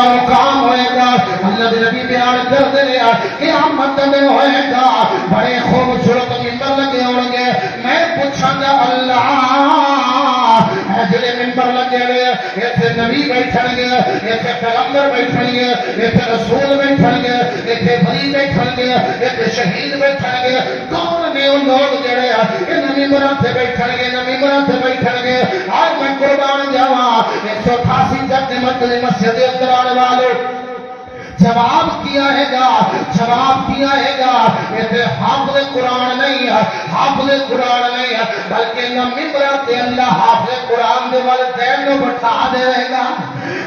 مقام ہوئے گا اللہ دے نبی بیان کر دے قیامت دن ہوئے گا بڑے خوبصورت ممبر لگے ہوں گے میں پوچھاں گا اللہ جڑے ممبر لگے ہوئے ایتھے نبی بیٹھن گے ایتھے پیغمبر بیٹھن گے ایتھے رسول بیٹھن گے ایتھے ولی بیٹھن گے ایتھے شہید بیٹھن گے کون نے وہ لوگ جڑے ان ممبراں تے بیٹھن گے ممبراں تے بیٹھن گے آج میں قربان جاواں 188 جب مسجد اندر آنے والوں جواب کیا ہے گا جواب کیا ہے گا یہ حافظ قرآن نہیں ہے حافظ قرآن نہیں ہے بلکہ ممبرات اللہ حافظ قرآن دے والدین کو بٹھا دے رہے گا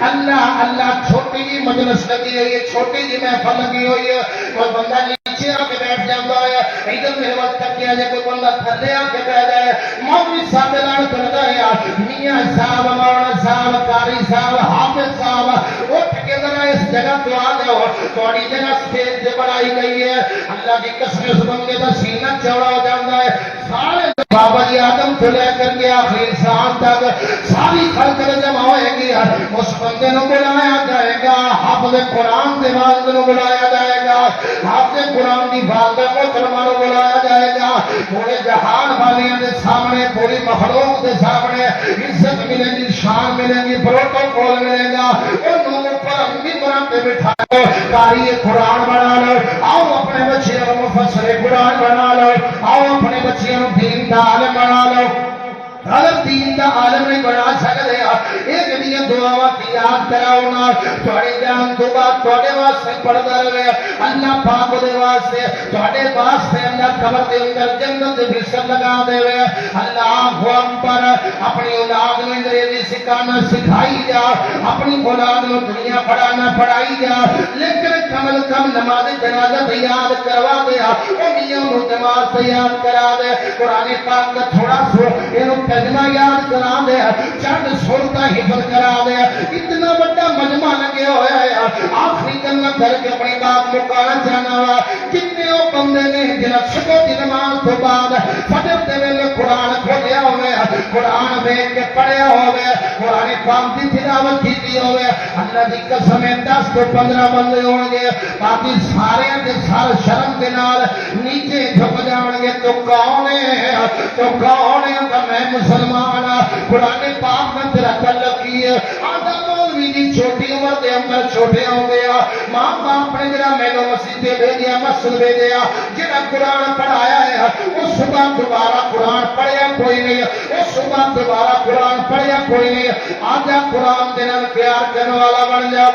اللہ اللہ چھوٹی جی مجلس لگی ہوئی ہے چھوٹی جی محفل لگی ہوئی ہے کوئی بندہ نیچے آ کے بیٹھ جاتا ہے ادھر میرے وقت تک کیا جائے کوئی بندہ تھلے آ کے بیٹھ جائے مولوی صاحب اعلان کرتا ہے میاں صاحب مولانا صاحب قاری صاحب حافظ صاحب اٹھ کے ذرا اس جگہ تو آ تھوڑی جگہ سٹیج سے بڑھائی گئی ہے اللہ کی قسم اس بندے کا سینہ چوڑا ہو جاتا ہے سارے بابا جی آدم سے لے کر کے آخری انسان تک ساری خلق جمع ہوئے گی اس بندے کو بلایا جائے گا حافظ قرآن کے والد کو بلایا جائے گا حافظ قرآن کی والدہ محترمہ کو بلایا جائے گا پورے جہان والوں کے سامنے پوری مخلوق کے سامنے عزت ملے گی شان ملے گی پروٹوکول ملے گا ان پر ممبران پہ بٹھا قاری قرآن بنا لو آؤ اپنے بچیوں کو مفسر قرآن بنا لو آؤ اپنے بچیوں کو دین کا عالم بنا لو اگر دین کا عالم نہیں بنا سکتے ایک دن دعا کی یاد کراؤنا تھوڑے جان تو بات تھوڑے واسطے پڑھتا رہے اللہ پاک دے واسطے تھوڑے واسطے اللہ قبر دے اندر جنت دے بسر لگا دے اللہ اکبر اپنی اولاد میں انگریزی سکھانا سکھائی جا اپنی اولاد میں دنیا پڑھانا پڑھائی جا لیکن کم از کم نماز جنازہ یاد کروا دیا میاں نماز یاد کرا دے قرآن پاک کا تھوڑا سو ترجمہ یاد کرا دے چند سورتاں حفظ کرا دے اتنا بڑا مجمع لگے ہویا ہے آخری گل کر کے اپنی بات مکانا چاہنا وا کتنے وہ بندے نے جنہاں صبح دی نماز تو بعد فجر دے ویلے قرآن کھولیا ہوئے قرآن دیکھ کے پڑھیا ہوئے قرآن پاک دی تلاوت کیتی ہوئے اللہ دی قسم 10 تو 15 بندے ہون گے باقی سارے دے سارے شرم دے نال نیچے جھک جان گے تو کون ہے میں مسلمان قرآن پاک میں تیرا تعلق کی ہے آدھا مولوی جی چھوٹی عمر دے اندر چھوٹے ہو گیا ماں باپ نے جڑا مینوں مسجد بھیجیا مسجد بھیجیا جڑا قرآن پڑھایا ہے اس صبح دوبارہ قرآن پڑھیا کوئی نہیں اس صبح دوبارہ قرآن پڑھیا کوئی نہیں آجا قرآن دے نال پیار کرنے والا بن جا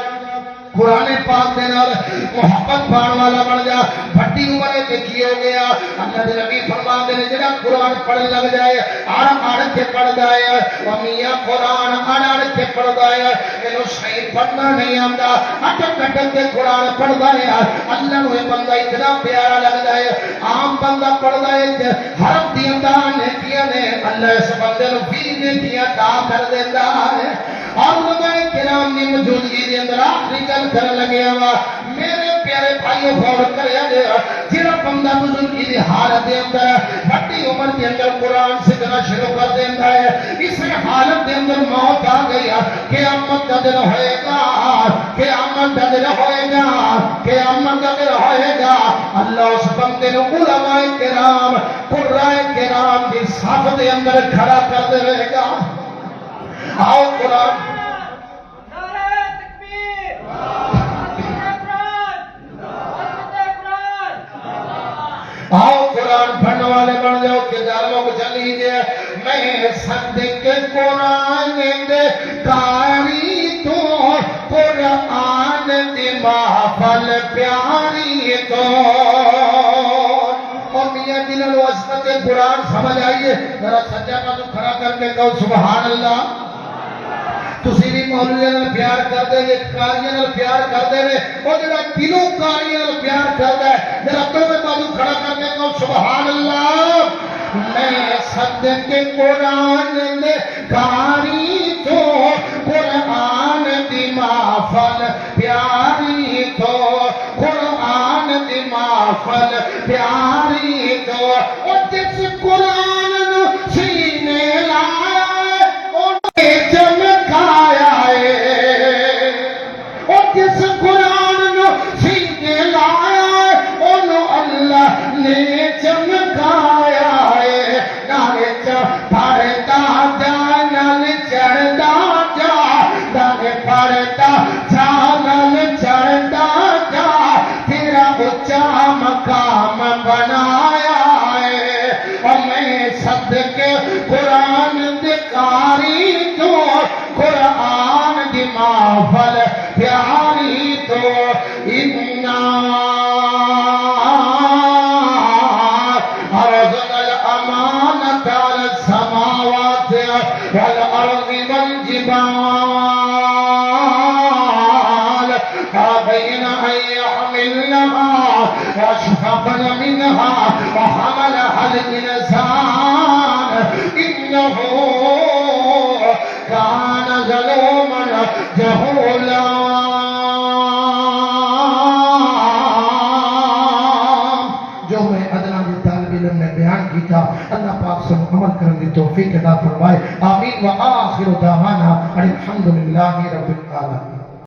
قرآن پاک دے نال محبت پان والا بن جا بڑی عمر تے کی ہو گیا اللہ دے نبی فرماندے نے جڑا قرآن پڑھن لگ جائے آڑ کے پڑھ جائے او میاں قرآن آڑ کے پڑھ جائے اینو صحیح پڑھنا نہیں آندا اٹک کے قرآن پڑھدا ہے اللہ نو بندہ اتنا پیارا لگ جائے عام بندہ پڑھدا ہے حرف دی اندان کیا نے اللہ اس بندے نو بھی نیکیاں عطا کر دیندا ہے اور علماء کرام نے موجودگی دے اندر آخری گل کر لگے وا میرے پیارے بھائیو غور کریا جے جڑا بندہ بزرگی دی حالت دے اندر بڑی عمر دے اندر قرآن سیکھنا شروع کر دیندا ہے اس حالت دے اندر موت آ گئی قیامت کا دن ہوئے گا قیامت کا دن ہوئے گا قیامت کا دن ہوئے گا اللہ اس بندے نو علماء کرام قرائے کرام دی صف دے اندر کھڑا کر دے گا آؤ قرآن آؤ قرآن پڑھنے والے بن جاؤ کہ جانوں کو چلیجئے میں صدق قرآن دے کاری تو قرآن دی محفل پیاری تو اور میاں جنہوں عظمت قرآن سمجھ آئیے ذرا سجا کا تو کھڑا کر کے کہو سبحان اللہ تسی بھی مولویوں نال پیار کردے جے قاریاں نال پیار کردے نے او جڑا دلوں قاریاں نال پیار کردا ہے ذرا دوویں بازو کھڑا کر کے کہو سبحان اللہ میں صدق قرآن دے کاری تو قرآن دی محفل پیاری تو قرآن دی محفل پیاری تو او جس قرآن نو سینے لائے او چمکایا ہے او تیرا چاول چڑھتا جا تیرا اچا مقام بنایا ہے اور میں صدقے قرآن دکاری تو قرآن دی محفل پیاری تو اتنا عرضنا الامانة على السماوات والارض والجبال فابين ان يحملنها واشفقن منها وحملها الانسان انه كان ظلوما جهولا جو میں ادنا دی طالب علم نے بیان کیتا اللہ پاک سے عمل کرنے دی توفیق عطا فرمائے آمین وآخر دعوانا الحمدللہ رب العالمین